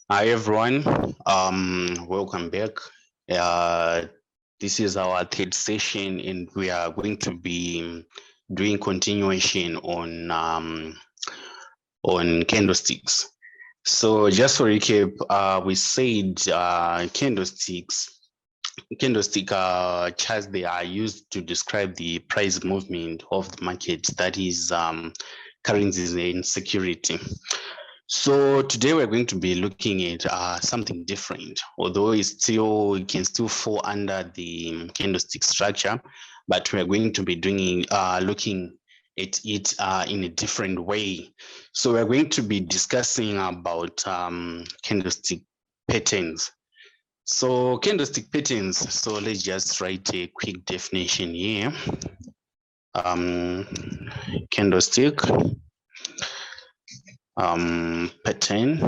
Hi everyone, welcome back. Uh, this is our third session, and we are going to be doing continuation on candlesticks. So just for recap, we said candlestick charts, they are used to describe the price movement of the market, that is currencies and security. So today we're going to be looking at something different, although it can still fall under the candlestick structure, but we're going to be looking at it in a different way. So we're going to be discussing about candlestick patterns. So candlestick patterns. So let's just write a quick definition here. Candlestick pattern.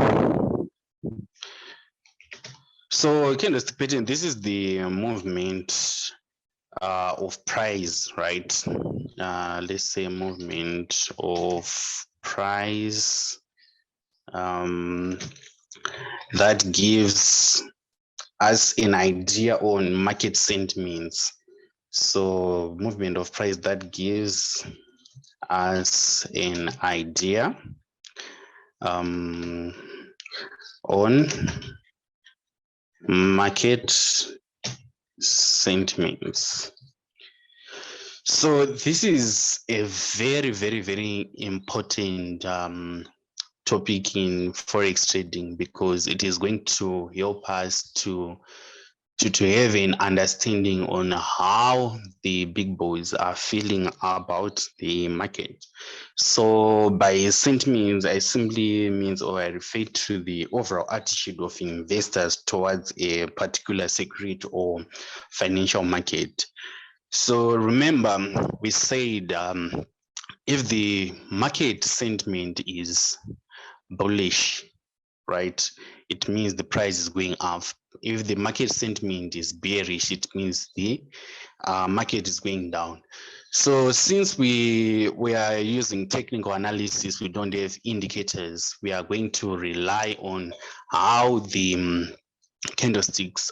So candlestick pattern, this is the movement of price, right? Let's say movement of price that gives us an idea on market sentiments. So movement of price that gives us an idea on market sentiments. So this is a very, very, very important topic in forex trading, because it is going to help us to have an understanding on how the big boys are feeling about the market. So by sentiments, I simply means, or I refer to the overall attitude of investors towards a particular security or financial market. So remember, we said if the market sentiment is bullish, right, it means the price is going up. If the market sentiment is bearish, it means the market is going down. So since we are using technical analysis, we don't have indicators. We are going to rely on how the candlesticks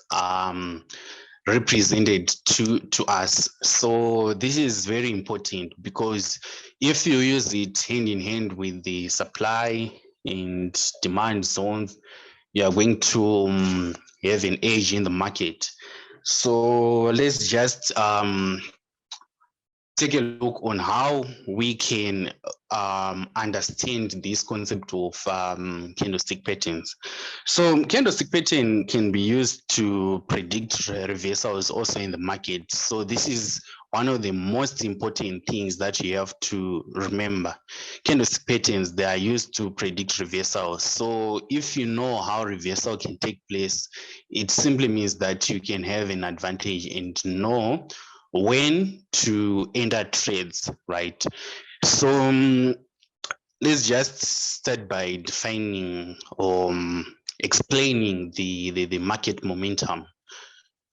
represented to us. So this is very important, because if you use it hand in hand with the supply and demand zones, you are going to have an edge in the market. So let's just take a look on how we can understand this concept of candlestick patterns. So candlestick pattern can be used to predict reversals also in the market. So this is one of the most important things that you have to remember. Candlestick patterns, they are used to predict reversals. So if you know how reversal can take place, it simply means that you can have an advantage and know when to enter trades, right? So let's just start by defining or explaining the market momentum.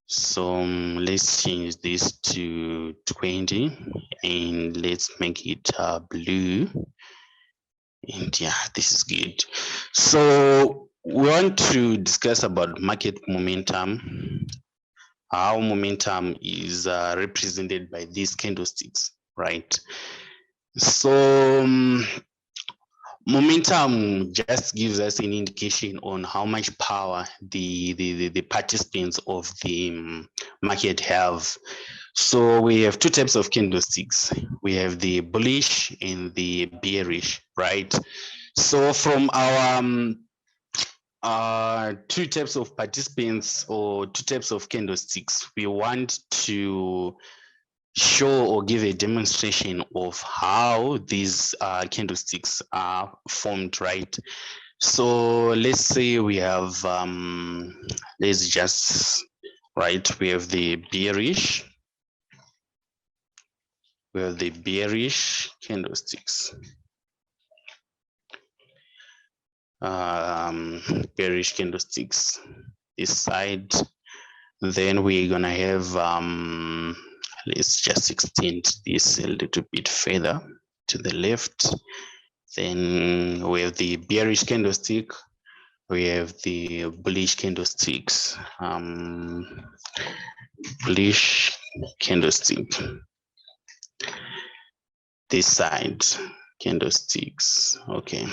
So let's change this to 20 and let's make it blue. And yeah, this is good. So we want to discuss about market momentum. How momentum is represented by these candlesticks, right? So momentum just gives us an indication on how much power the participants of the market have. So we have two types of candlesticks. We have the bullish and the bearish, right? So from our two types of participants or two types of candlesticks, we want to show or give a demonstration of how these candlesticks are formed, right? So let's say we have, let's just write, we have the bearish candlesticks. Bearish candlesticks this side. Then we're gonna have, let's just extend this a little bit further to the left. Then we have the bearish candlestick we have the bullish candlesticks, bullish candlestick, this side candlesticks. Okay.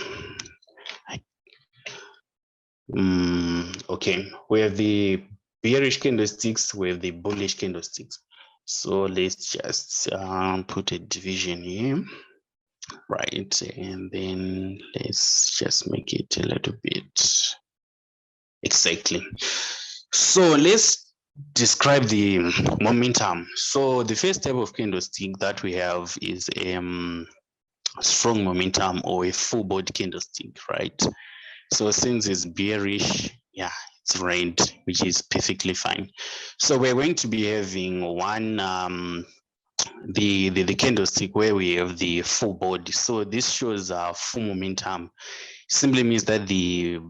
Okay, we have the bearish candlesticks, we have the bullish candlesticks. So let's just put a division here, right? And then let's just make it a little bit exactly. So let's describe the momentum. So the first type of candlestick that we have is strong momentum or a full body candlestick, right? So since it's bearish, yeah, it's red, which is perfectly fine. So we're going to be having one the candlestick where we have the full body. So this shows full momentum. Simply means that the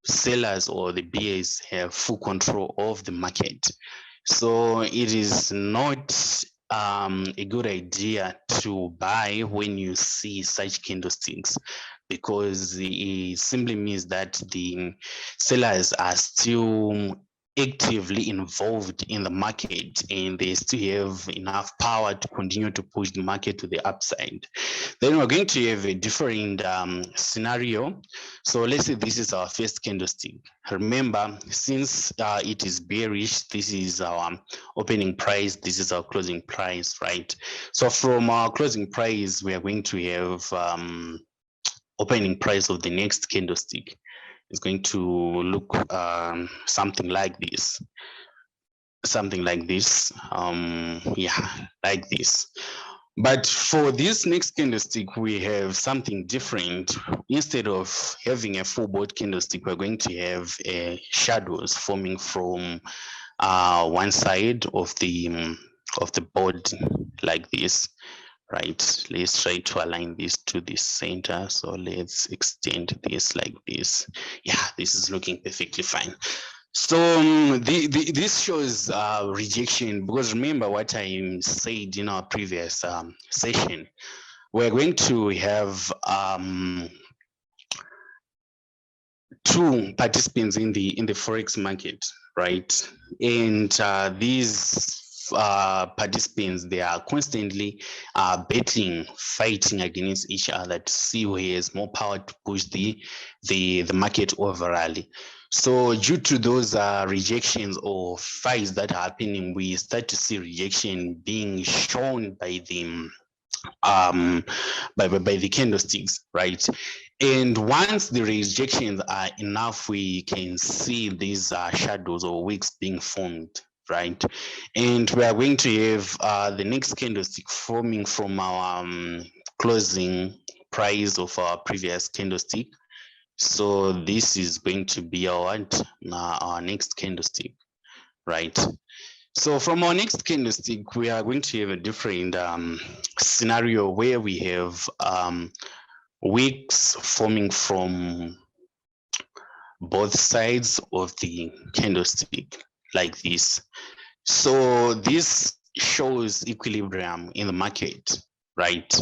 sellers or the BAs have full control of the market. So it is not a good idea to buy when you see such candlesticks, because it simply means that the sellers are still actively involved in the market and they still have enough power to continue to push the market to the upside. Then we're going to have a different scenario. So let's say this is our first candlestick. Remember, since it is bearish, this is our opening price, this is our closing price, right? So from our closing price, we are going to have opening price of the next candlestick. Is going to look something like this. Yeah, like this. But for this next candlestick, we have something different. Instead of having a full board candlestick, we're going to have shadows forming from one side of the board like this. Right, let's try to align this to the center. So let's extend this like this. Yeah, this is looking perfectly fine. So this shows rejection, because remember what I said in our previous session. We're going to have two participants in the forex market, right? And these participants, they are constantly battling, fighting against each other to see who has more power to push the market overall. So due to those rejections or fights that are happening, we start to see rejection being shown by the by the candlesticks, right? And once the rejections are enough, we can see these shadows or wicks being formed, right? And we are going to have the next candlestick forming from our closing price of our previous candlestick. So this is going to be our next candlestick, right? So from our next candlestick, we are going to have a different scenario where we have wicks forming from both sides of the candlestick like this. So this shows equilibrium in the market, right?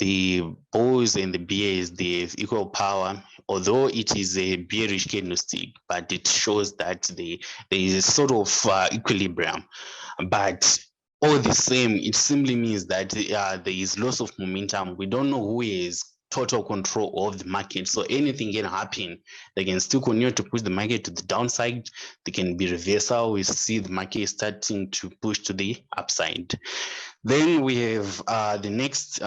The bulls and the bears, they have equal power, although it is a bearish candlestick, but it shows that there is a sort of equilibrium. But all the same, it simply means that there is loss of momentum. We don't know who is total control of the market. So anything can happen. They can still continue to push the market to the downside. They can be reversal. We see the market starting to push to the upside. Then we have the next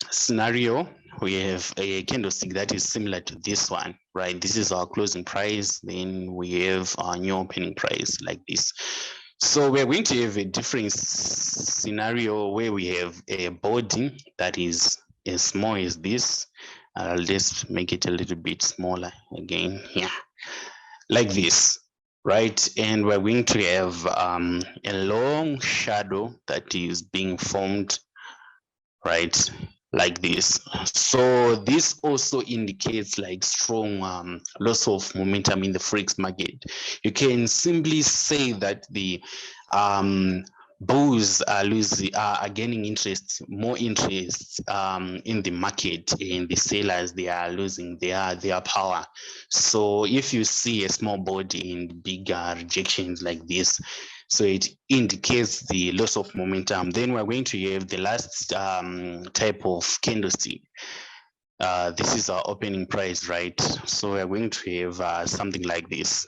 scenario. We have a candlestick that is similar to this one, right? This is our closing price. Then we have our new opening price like this. So we're going to have a different scenario where we have a body that is as small as this. Let's make it a little bit smaller again here, like this, right? And we're going to have a long shadow that is being formed, right, like this. So this also indicates like strong loss of momentum in the forex market. You can simply say that the bulls are gaining more interest in the market, and the sellers, they are losing their power. So if you see a small body in bigger rejections like this, so it indicates the loss of momentum. Then we're going to have the last type of candlestick. This is our opening price, right? So we're going to have something like this.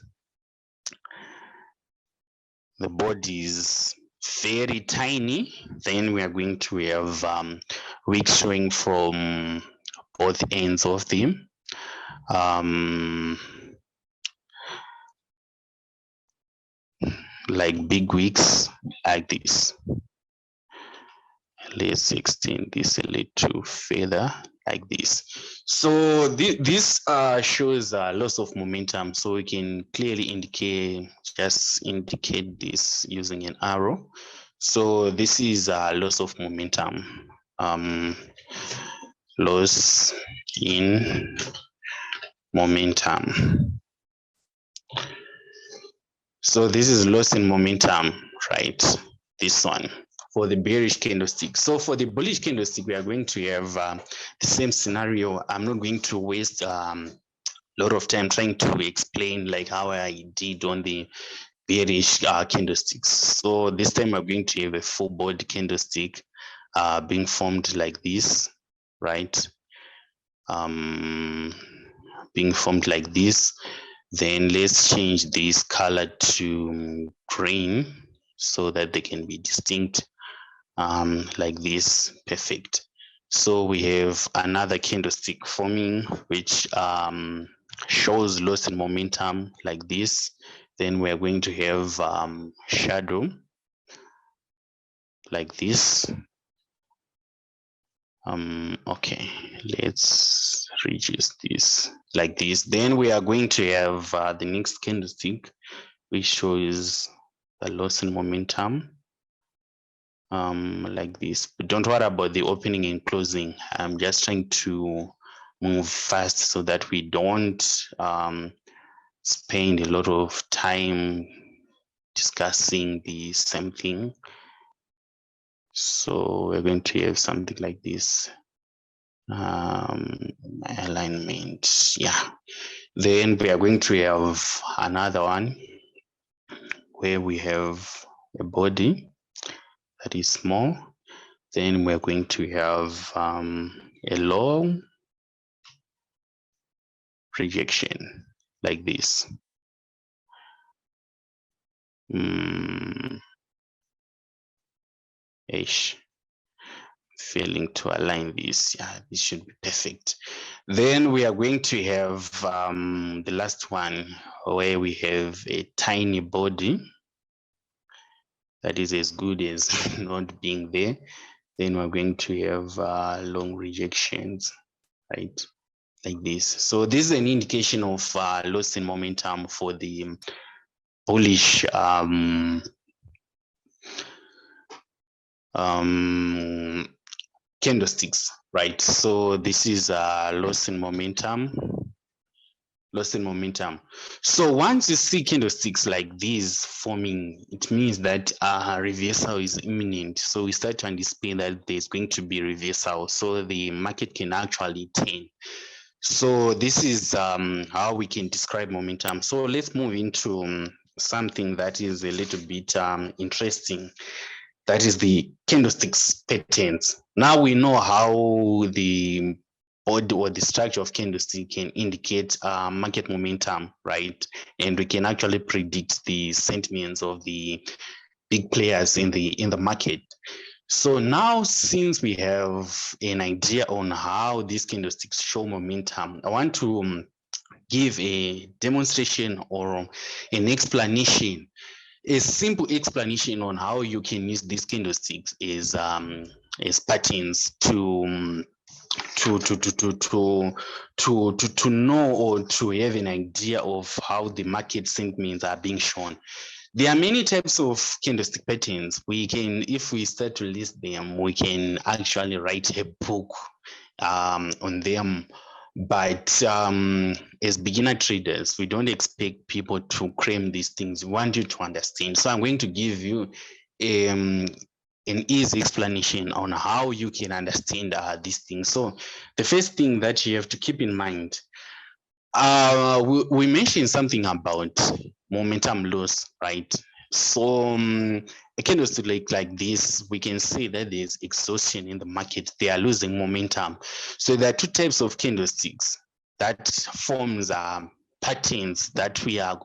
The body is very tiny. Then we are going to have wicks showing from both ends of them. Like big wicks like this. Let's extend this a little further like this. So this shows loss of momentum. So we can clearly indicate this using an arrow. So this is loss of momentum. Loss in momentum. So this is loss in momentum, right? This one for the bearish candlestick. So for the bullish candlestick, we are going to have the same scenario. I'm not going to waste a lot of time trying to explain like how I did on the bearish candlesticks. So this time I'm going to have a full body candlestick being formed like this, right? Being formed like this. Then let's change this color to green so that they can be distinct like this. Perfect. So we have another candlestick forming, which shows loss in momentum like this. Then we're going to have shadow like this. Okay, let's reduce this like this. Then we are going to have the next candlestick, which shows the loss in momentum like this. But don't worry about the opening and closing. I'm just trying to move fast so that we don't spend a lot of time discussing the same thing. So we're going to have something like this. Alignment, yeah. Then we are going to have another one where we have a body that is small. Then we're going to have a long rejection like this. Failing to align this. Yeah, this should be perfect. Then we are going to have the last one where we have a tiny body that is as good as not being there. Then we're going to have long rejections, right? Like this. So this is an indication of loss in momentum for the bullish candlesticks, right? So this is loss in momentum. So once you see candlesticks like these forming, it means that reversal is imminent. So we start to anticipate that there's going to be reversal, so the market can actually turn. So this is how we can describe momentum. So let's move into something that is a little bit interesting. That is the candlesticks patterns. Now we know how the body or the structure of candlestick can indicate market momentum, right? And we can actually predict the sentiments of the big players in the market. So now, since we have an idea on how these candlesticks show momentum, I want to give a demonstration or an explanation. A simple explanation on how you can use these candlesticks is as patterns to know or to have an idea of how the market sentiments are being shown. There are many types of candlestick patterns. We can, if we start to list them, we can actually write a book on them. But as beginner traders, we don't expect people to claim these things. We want you to understand. So I'm going to give you an easy explanation on how you can understand these things. So the first thing that you have to keep in mind, we mentioned something about momentum loss, right? So a candlestick like this, we can say that there's exhaustion in the market. They are losing momentum. So there are two types of candlesticks that forms patterns that we are,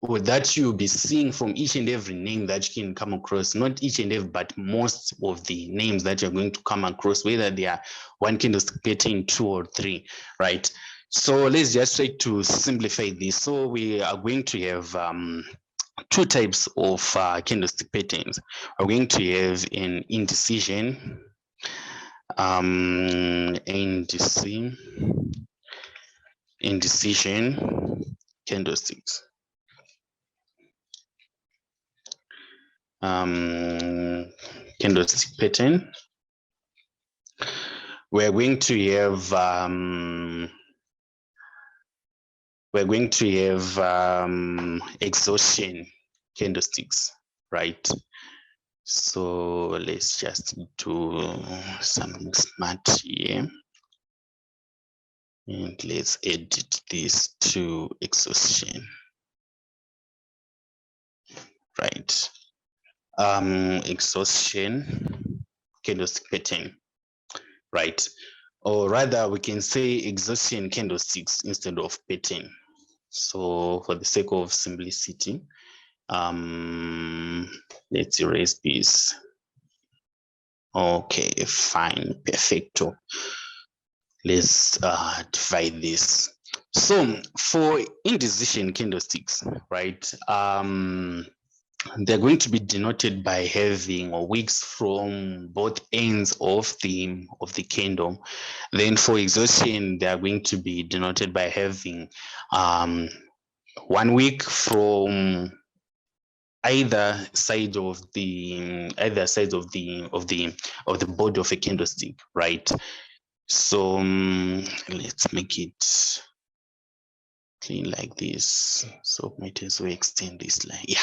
or that you'll be seeing from each and every name that you can come across. Not each and every, but most of the names that you're going to come across, whether they are one candlestick pattern, two or three, right? So let's just try to simplify this. So we are going to have two types of candlestick patterns. We're going to have an indecision, indecision candlesticks. Candlestick pattern. We're going to have exhaustion candlesticks, right? So let's just do something smart here, and let's edit this to exhaustion, right? Exhaustion candlestick pattern, right? Or rather, we can say exhaustion candlesticks instead of pattern. So for the sake of simplicity, let's erase this. Okay, fine, perfecto. Let's divide this. So for indecision candlesticks, right, they're going to be denoted by having wicks from both ends of the candle. Then for exhaustion, they are going to be denoted by having 1 wick from either side of the body of a candlestick, right? So let's make it clean like this. So might as well extend this line. Yeah.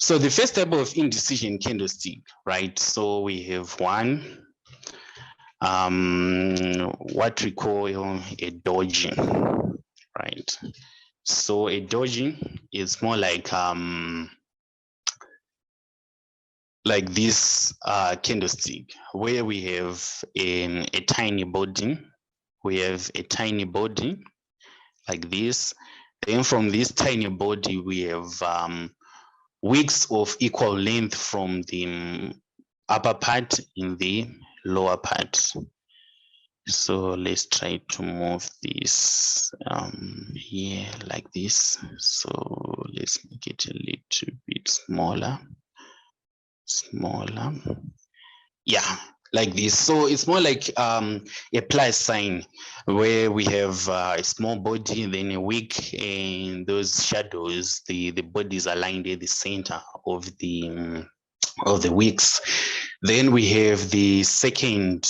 So the first type of indecision candlestick, right? So we have one, what we call a doji, right? So a doji is more like this candlestick, where we have a tiny body. We have a tiny body like this. Then from this tiny body, we have wicks of equal length from the upper part in the lower part. So let's try to move this here like this. So let's make it a little bit smaller. Yeah, like this. So it's more like a plus sign, where we have a small body, then a wick, and those shadows, the bodies aligned at the center of the wicks. Then we have the second.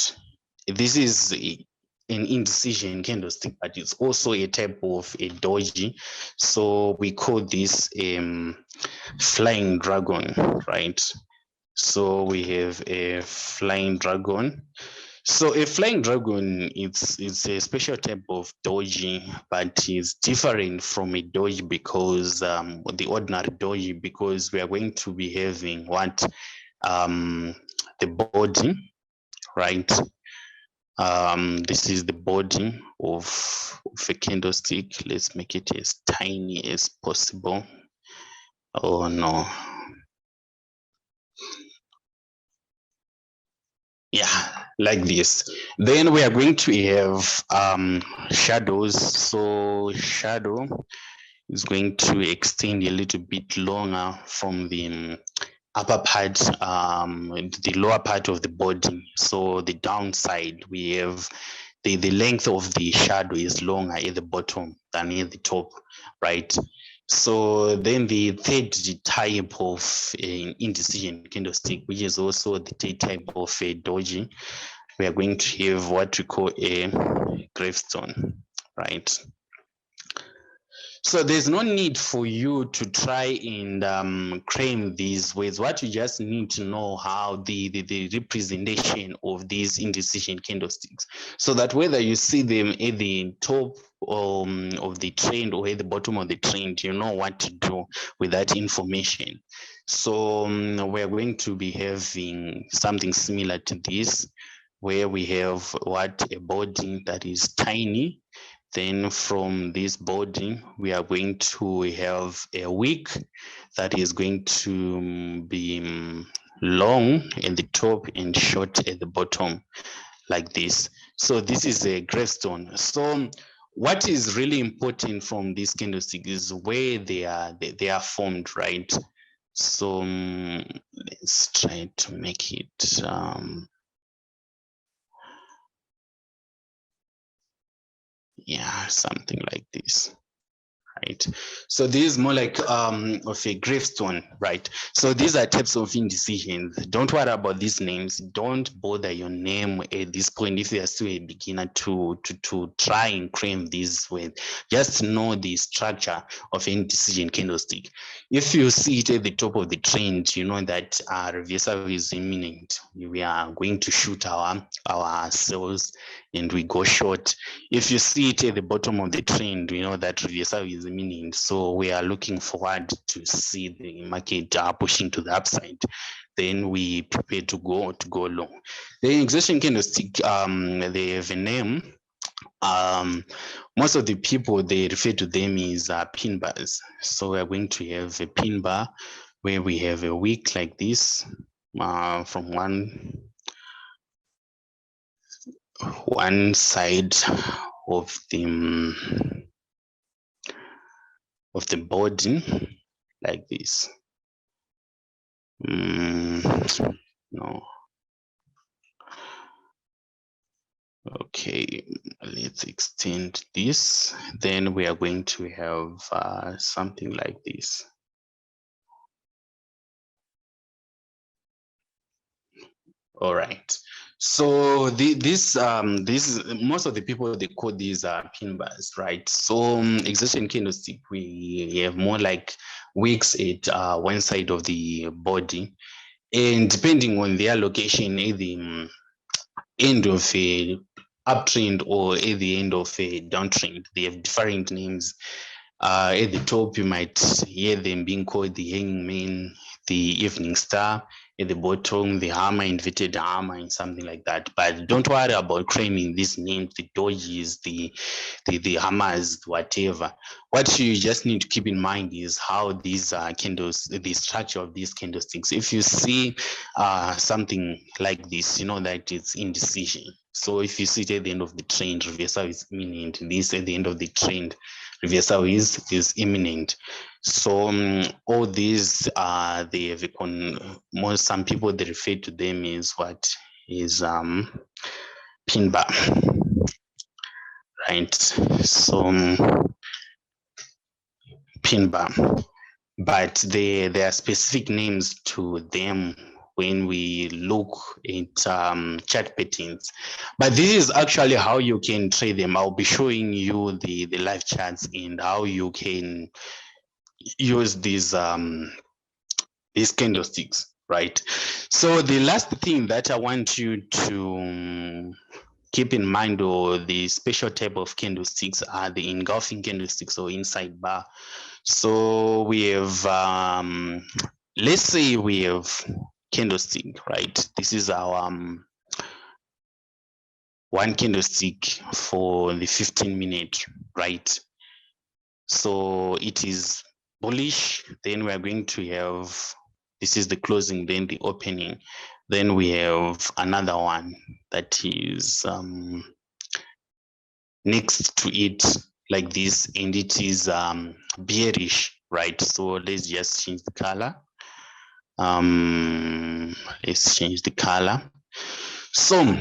This is an indecision candlestick, but it's also a type of a doji. So we call this flying dragon, right? So we have a flying dragon. So a flying dragon, it's a special type of doji, but it's different from a doji because the ordinary doji, because we are going to be having what the body, right? This is the body of a candlestick. Let's make it as tiny as possible. Oh no. Yeah, like this. Then we are going to have shadows. So shadow is going to extend a little bit longer from the upper part, the lower part of the body. So the downside, we have the length of the shadow is longer at the bottom than at the top, right? So then the third type of an indecision candlestick, which is also the third type of a doji, we are going to have what we call a gravestone, right? So there's no need for you to try and claim these words. What you just need to know how the representation of these indecision candlesticks, so that whether you see them at the top of the trend or at the bottom of the trend, you know what to do with that information. So we're going to be having something similar to this, where we have what, a body that is tiny. Then from this body, we are going to have a wick that is going to be long at the top and short at the bottom, like this. So this is a gravestone. So what is really important from this candlestick is where they are formed, right? So let's try to make it yeah, something like this. Right. So this is more like of a gravestone, right? So these are types of indecisions. Don't worry about these names. Don't bother your name at this point if you are still a beginner to try and claim this with. Just know the structure of indecision candlestick. If you see it at the top of the trend, you know that our reversal is imminent. We are going to shoot our sales and we go short. If you see it at the bottom of the trend, you know that reversal is imminent. So we are looking forward to see the market pushing to the upside. Then we prepare to go long. The exhaustion candlestick, they have a name. Most of the people, they refer to them as pin bars. So we're going to have a pin bar where we have a wick like this from one side of the body, like this. No. Okay, let's extend this. Then we are going to have something like this. All right. So this is most of the people, they call these pin bars, right? So exhaustion candlestick, we have more like wicks at one side of the body, and depending on their location at the end of a uptrend or at the end of a downtrend, they have different names. At the top, you might hear them being called the hanging man, the evening star. At the bottom, the hammer, inverted hammer, and something like that. But don't worry about claiming these names, the dodges, the hammers, whatever. What you just need to keep in mind is how these candles, the structure of these candlesticks. If you see something like this, you know that it's indecision. So if you see it at the end of the trend, reversal is imminent. This at the end of the trend, reversal is imminent. So all these they have some people, they refer to them as what is pin bar, right? So pin bar, but there are specific names to them when we look at chart patterns. But this is actually how you can trade them. I'll be showing you the live charts and how you can use these candlesticks, right? So the last thing that I want you to keep in mind, or the special type of candlesticks, are the engulfing candlesticks or inside bar. So we have let's say we have candlestick, right? This is our one candlestick for the 15-minute, right? So it is bullish. Then we are going to have, this is the closing, then the opening. Then we have another one that is next to it, like this, and it is bearish, right? So let's just change the color. Let's change the color. So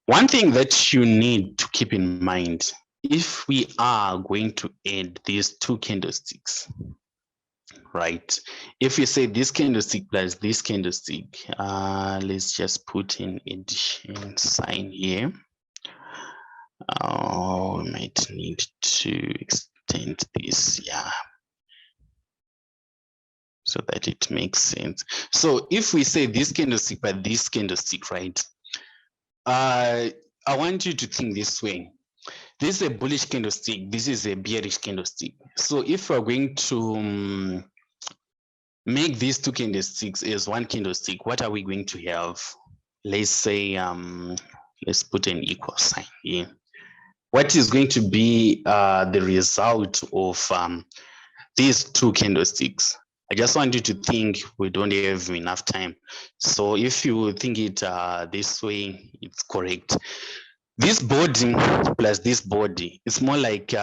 one thing that you need to keep in mind, if we are going to add these two candlesticks, right? If we say this candlestick plus this candlestick, let's just put in addition sign here. We might need to extend extend this, yeah, so that it makes sense. So if we say this candlestick by this candlestick, right? I want you to think this way. This is a bullish candlestick. This is a bearish candlestick. So if we're going to make these two candlesticks as one candlestick, what are we going to have? Let's say, let's put an equal sign here. What is going to be the result of these two candlesticks? I just want you to think. We don't have enough time. So if you think it this way, it's correct. This body plus this body, it's more like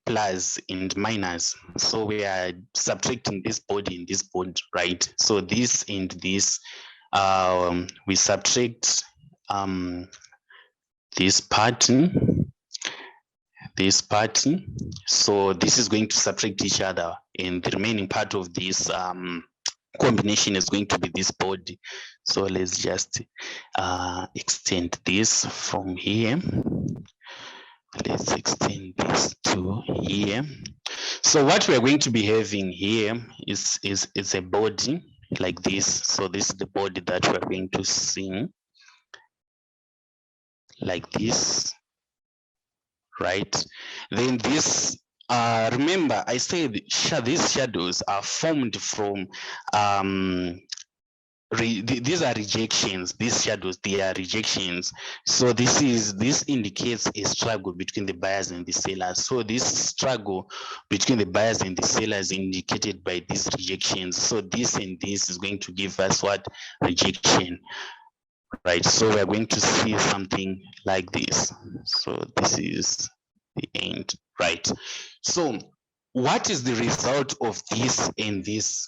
plus and minus. So we are subtracting this body and this body, right? So this and this, we subtract this pattern, so this is going to subtract each other, and the remaining part of this combination is going to be this body. So let's just extend this from here. Let's extend this to here. So what we're going to be having here is a body like this. So this is the body that we're going to see like this, right? Then this, remember I said these shadows are formed from these are rejections. These shadows, they are rejections. So this indicates a struggle between the buyers and the sellers. So this struggle between the buyers and the sellers indicated by these rejections. So this and this is going to give us what? Rejection, right? So we're going to see something like this. So this is the end, right? So what is the result of this and this?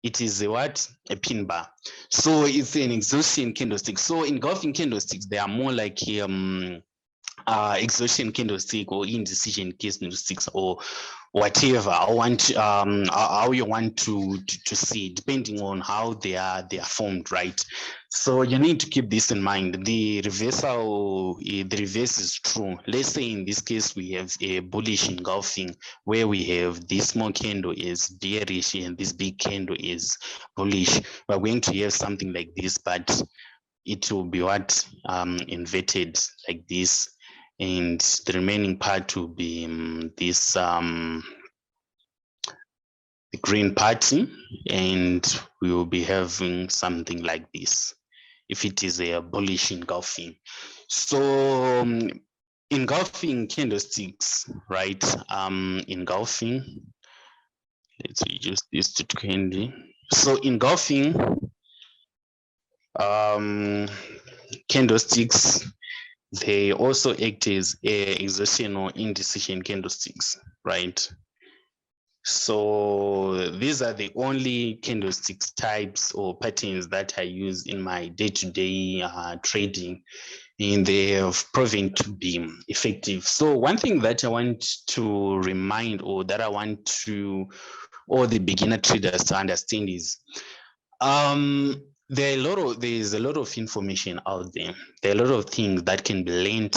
It is a what? A pin bar. So it's an exhaustion candlestick. So engulfing candlesticks, they are more like exhaustion candlestick or indecision candlesticks or whatever I want, how you want to see, depending on how they are formed, right? So you need to keep this in mind. The reversal, the reverse is true. Let's say in this case we have a bullish engulfing where we have this small candle is bearish and this big candle is bullish. We're going to have something like this, but it will be what? Inverted like this, and the remaining part will be this the green party, and we will be having something like this if it is a bullish engulfing. So engulfing candlesticks, right? Engulfing, let's reduce this to 20. So engulfing candlesticks, they also act as exhaustion or indecision candlesticks, right? So these are the only candlesticks types or patterns that I use in my day-to-day trading, and they have proven to be effective. So one thing that I want to remind, or that I want to all the beginner traders to understand is there's a lot of information out there. There are a lot of things that can be learned,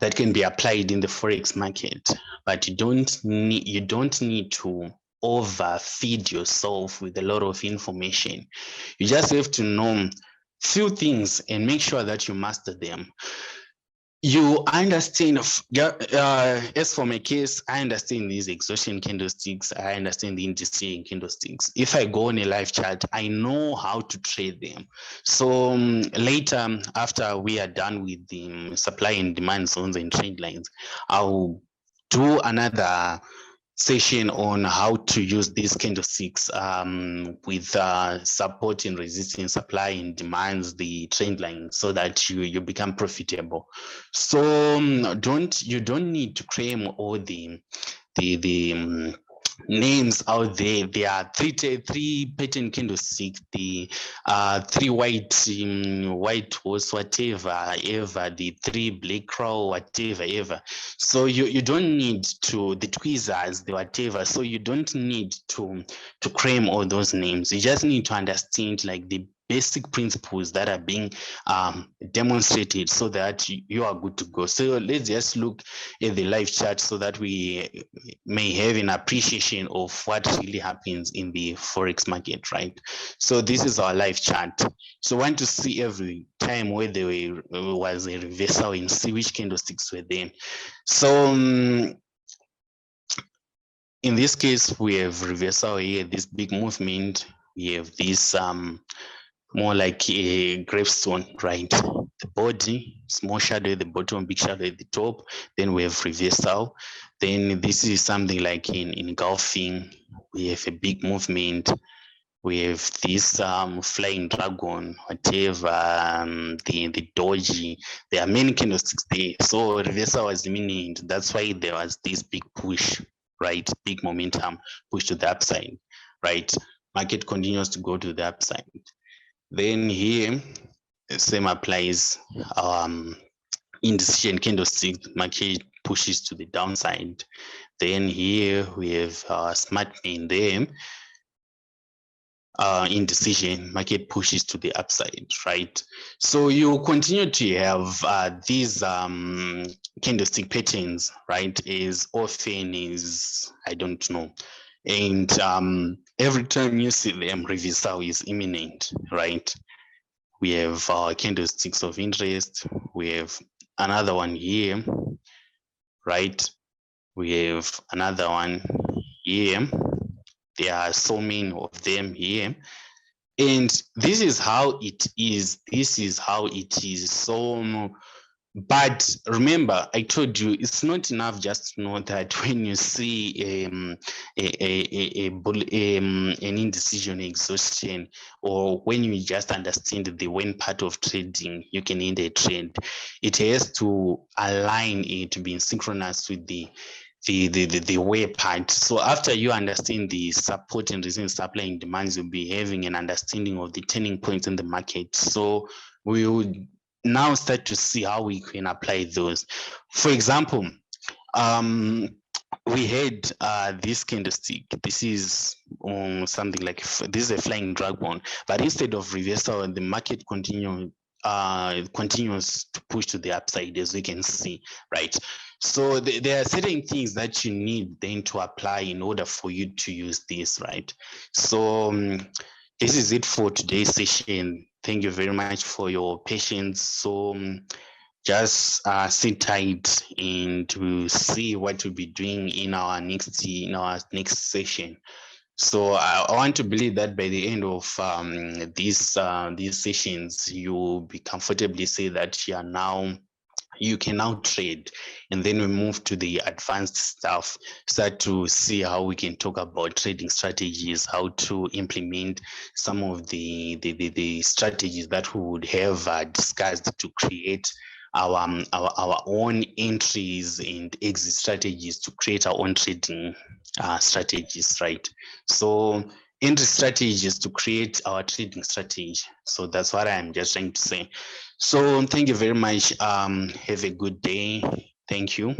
that can be applied in the forex market, but you don't need to overfeed yourself with a lot of information. You just have to know few things and make sure that you master them. You understand, as for my case, I understand these exhaustion candlesticks, I understand the indecision candlesticks. If I go on a live chart, I know how to trade them. So later, after we are done with the supply and demand zones and trend lines, I'll do another session on how to use these candlesticks with support and resistance, supply and demands, the trend line, so that you become profitable. So you don't need to claim all the names out there. There are three pattern candlesticks, the three white horse, whatever ever, the three black crow, whatever ever. So you don't need to, the tweezers, the whatever. So you don't need to claim all those names. You just need to understand like the basic principles that are being demonstrated so that you are good to go. So let's just look at the live chart so that we may have an appreciation of what really happens in the forex market, right? So this is our live chart. So want to see every time where there was a reversal and see which candlesticks were there. So in this case, we have reversal here, this big movement. We have this more like a gravestone, right? The body, small shadow at the bottom, big shadow at the top. Then we have reversal. Then this is something like in engulfing. We have a big movement. We have this flying dragon, whatever, the doji. There are many candlesticks there. So reversal was imminent. That's why there was this big push, right? Big momentum push to the upside, right? Market continues to go to the upside. Then here, the same applies. Indecision candlestick, market pushes to the downside. Then here we have smart man there. Indecision, market pushes to the upside, right? So you continue to have these candlestick patterns, right? As often as, I don't know. And every time you see them, reversal is imminent, right? We have candlesticks of interest. We have another one here, right? We have another one here. There are so many of them here. And this is how it is. This is how it is. So, but remember, I told you it's not enough just to know that when you see an indecision exhaustion, or when you just understand the when part of trading, you can end a trade. It has to align it to be synchronous with the way part. So after you understand the support and resistance, supply and demands, you'll be having an understanding of the turning points in the market. So we would now start to see how we can apply those. For example, we had this candlestick. This is something like, this is a flying dragon, but instead of reversal, the market continues to push to the upside, as we can see, right? So there are certain things that you need then to apply in order for you to use this, right? So this is it for today's session. Thank you very much for your patience. So just sit tight and we'll see what we'll be doing in our next session. So I want to believe that by the end of these sessions, you will be comfortably say that you can now trade. And then we move to the advanced stuff, start to see how we can talk about trading strategies, how to implement some of the strategies that we would have discussed to create our own entries and exit strategies, to create our own trading strategies, right? So entry strategies to create our trading strategy. So that's what I'm just trying to say. So thank you very much. Have a good day. Thank you.